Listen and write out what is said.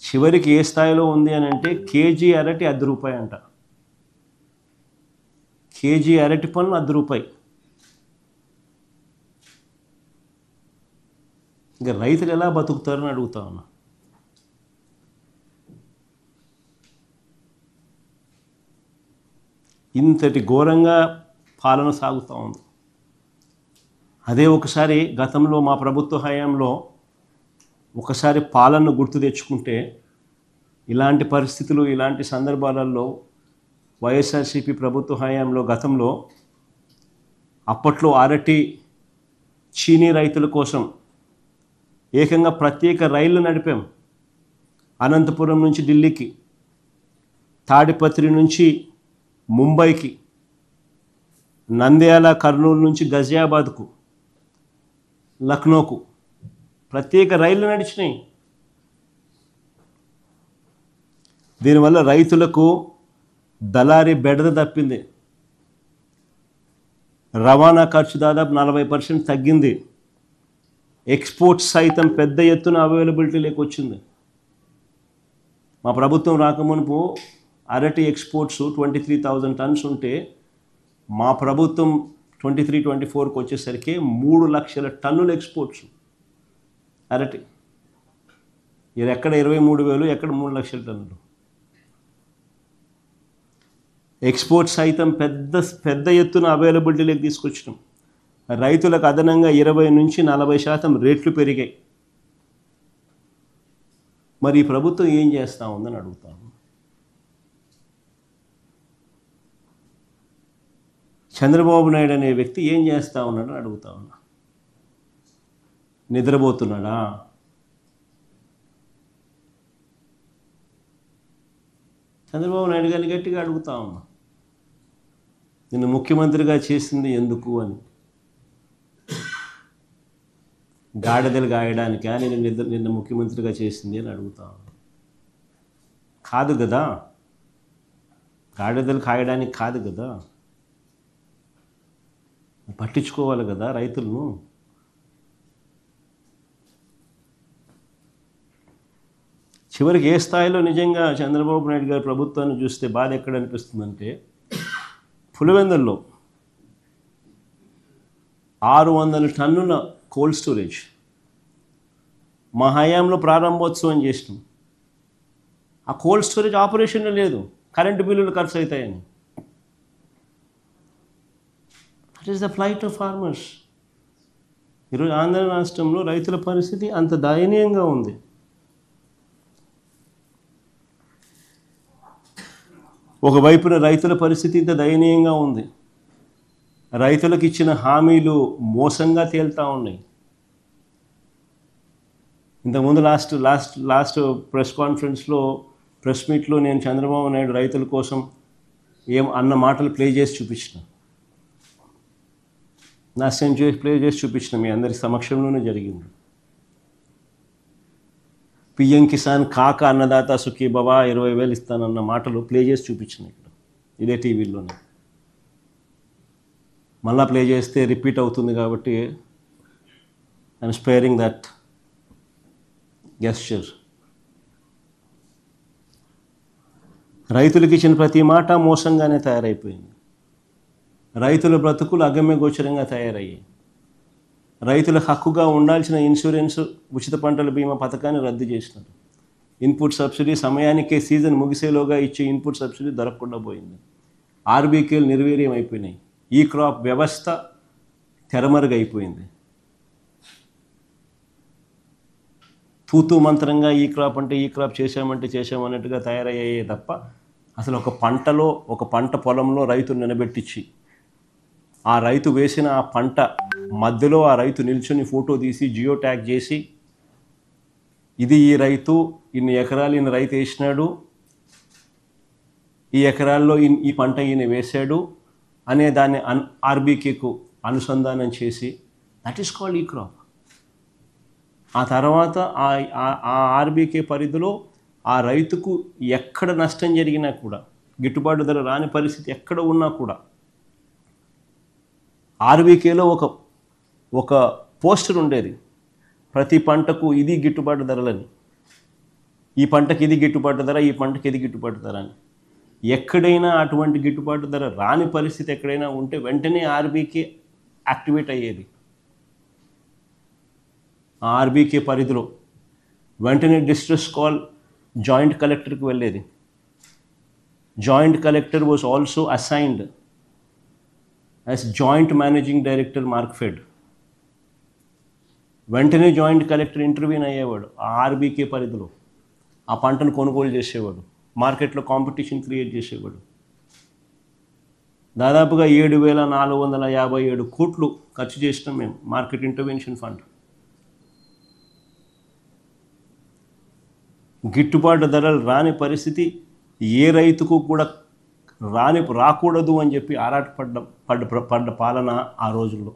చివరికి ఏ స్థాయిలో ఉంది అని అంటే కేజీ అరటి ₹10 అంట. కేజీ అరటి పన్ను ₹10. ఇంకా రైతులు ఎలా బతుకుతారని అడుగుతా ఉన్నా. ఇంతటి ఘోరంగా పాలన సాగుతూ ఉంది. అదే ఒకసారి గతంలో మా ప్రభుత్వ హయాంలో ఒకసారి పాలనను గుర్తు తెచ్చుకుంటే ఇలాంటి పరిస్థితులు ఇలాంటి సందర్భాలలో వైఎస్ఆర్సీపీ ప్రభుత్వ హయాంలో గతంలో అప్పట్లో అరటి చీనీ రైతుల కోసం ఏకంగా ప్రత్యేక రైళ్లు నడిపాం. అనంతపురం నుంచి ఢిల్లీకి, తాడిపత్రి నుంచి ముంబైకి, నంద్యాల కర్నూలు నుంచి గజియాబాద్కు, లక్నోకు ప్రత్యేక రైళ్లు నడిచినాయి. దీనివల్ల రైతులకు దళారీ బెడద తప్పింది. రవాణా ఖర్చు దాదాపు 40% తగ్గింది. ఎక్స్పోర్ట్స్ సైతం పెద్ద ఎత్తున అవైలబిలిటీలోకి వచ్చింది. మా ప్రభుత్వం రాకమునుపు అరటి ఎక్స్పోర్ట్స్ 23,000 టన్స్ ఉంటే మా ప్రభుత్వం 23-24కి వచ్చేసరికి 3 లక్షల టన్నుల ఎక్స్పోర్ట్స్ అరటి. ఇది ఎక్కడ 23,000, ఎక్కడ 3 లక్షల టన్నులు. ఎక్స్పోర్ట్స్ సైతం పెద్ద ఎత్తున అవైలబిలిటీలోకి తీసుకొచ్చినాం. రైతులకు అదనంగా 20-40% రేట్లు పెరిగాయి. మరి ఈ ప్రభుత్వం ఏం చేస్తూ ఉందని అడుగుతాను. చంద్రబాబు నాయుడు అనే వ్యక్తి ఏం చేస్తూ ఉన్నాడని అడుగుతా ఉన్నా. నిద్రపోతున్నాడా? చంద్రబాబు నాయుడు గారిని గట్టిగా అడుగుతా ఉన్నా, నిన్ను ముఖ్యమంత్రిగా చేసింది ఎందుకు అని. గాడిదలు గాయడానికా నిన్ను ముఖ్యమంత్రిగా చేసింది అని అడుగుతా ఉన్నా. కాదు కదా, గాడిదలు కాయడానికి కాదు కదా, పట్టించుకోవాలి కదా రైతులను. చివరికి ఏ స్థాయిలో నిజంగా చంద్రబాబు నాయుడు గారి ప్రభుత్వాన్ని చూస్తే బాధ ఎక్కడ అనిపిస్తుందంటే, పులివెందుల్లో 600 టన్నుల కోల్డ్ స్టోరేజ్ మా హయాంలో ప్రారంభోత్సవం చేసినాం. ఆ కోల్డ్ స్టోరేజ్ ఆపరేషన్లో లేదు, కరెంటు బిల్లులు ఖర్చు అవుతాయని. That is the flight of farmers. ఈరోజు ఆంధ్ర రాష్ట్రంలో రైతుల పరిస్థితి అంత దయనీయంగా ఉంది. ఒకవైపున రైతుల పరిస్థితి ఇంత దయనీయంగా ఉంది. రైతులకు ఇచ్చిన హామీలు మోసంగా తేలుతూ ఉన్నాయి. ఇంతకుముందు లాస్ట్ ప్రెస్ కాన్ఫరెన్స్లో, ప్రెస్ మీట్లో నేను చంద్రబాబు నాయుడు రైతుల కోసం ఏం అన్న మాటలు ప్లే చేసి చూపించిన, ప్లే చేసి చూపించిన మీ అందరి సమక్షంలోనే జరిగింది. పిఎం కిసాన్ కాక అన్నదాత సుఖీ బాబా 20,000 ఇస్తానన్న మాటలు ప్లే చేసి చూపించిన ఇక్కడ ఇదే టీవీలోనే. మళ్ళా ప్లే చేస్తే రిపీట్ అవుతుంది కాబట్టి ఐఎమ్ స్పేరింగ్ దట్ గెస్చర్. రైతులకు ఇచ్చిన ప్రతి మాట మోసంగానే తయారైపోయింది. రైతుల బ్రతుకులు అగమ్య గోచరంగా తయారయ్యాయి. రైతులకు హక్కుగా ఉండాల్సిన ఇన్సూరెన్స్, ఉచిత పంటల బీమా పథకాన్ని రద్దు చేసినారు. ఇన్పుట్ సబ్సిడీ సమయానికే సీజన్ ముగిసేలోగా ఇచ్చే ఇన్పుట్ సబ్సిడీ దొరకకుండా పోయింది. ఆర్బీకేలు నిర్వీర్యం అయిపోయినాయి. ఈ క్రాప్ వ్యవస్థ తెరమరుగైపోయింది. తూతూ మంత్రంగా ఈ క్రాప్ చేశామన్నట్టుగా తయారయ్యాయే తప్ప అసలు ఒక పంట పొలంలో రైతును నిలబెట్టించి ఆ రైతు వేసిన ఆ పంట మధ్యలో ఆ రైతు నిల్చుని ఫోటో తీసి జియో ట్యాగ్ చేసి, ఇది ఈ రైతు, ఇన్ని ఎకరాలు ఈయన రైతు వేసినాడు, ఈ ఎకరాల్లో ఈ పంట ఈయన వేశాడు అనే దాన్ని ఆర్బీకేకు అనుసంధానం చేసి, దట్ ఈస్ కాల్డ్ ఈ క్రాప్. ఆ తర్వాత ఆ ఆర్బీకే పరిధిలో ఆ రైతుకు ఎక్కడ నష్టం జరిగినా కూడా, గిట్టుబాటు ధర రాని పరిస్థితి ఎక్కడ ఉన్నా కూడా ఆర్బీకేలో ఒక పోస్టర్ ఉండేది, ప్రతి పంటకు ఇది గిట్టుబాటు ధరలని. ఈ పంటకి ఇది గిట్టుబాటు ధర, ఈ పంటకి ఇది గిట్టుబాటు ధర అని. ఎక్కడైనా అటువంటి గిట్టుబాటు ధర రాని పరిస్థితి ఎక్కడైనా ఉంటే వెంటనే ఆర్బీకే యాక్టివేట్ అయ్యేది. ఆ ఆర్బీకే పరిధిలో వెంటనే డిస్ట్రెస్ కాల్ జాయింట్ కలెక్టర్కి వెళ్ళేది. Joint collector was also assigned as joint managing director Markfed. వెంటనే జాయింట్ కలెక్టర్ ఇంటర్వ్యూన్ అయ్యేవాడు ఆ ఆర్బీకే పరిధిలో. ఆ పంటను కొనుగోలు చేసేవాడు, మార్కెట్లో కాంపిటీషన్ క్రియేట్ చేసేవాడు. దాదాపుగా 7,457 కోట్లు ఖర్చు చేసినాం మేము మార్కెట్ ఇంటర్వెన్షన్ ఫండ్. గిట్టుబాటు ధరలు రాని పరిస్థితి ఏ రైతుకు కూడా రాకూడదు అని చెప్పి ఆరాటపడ్డ పాలన ఆ రోజుల్లో.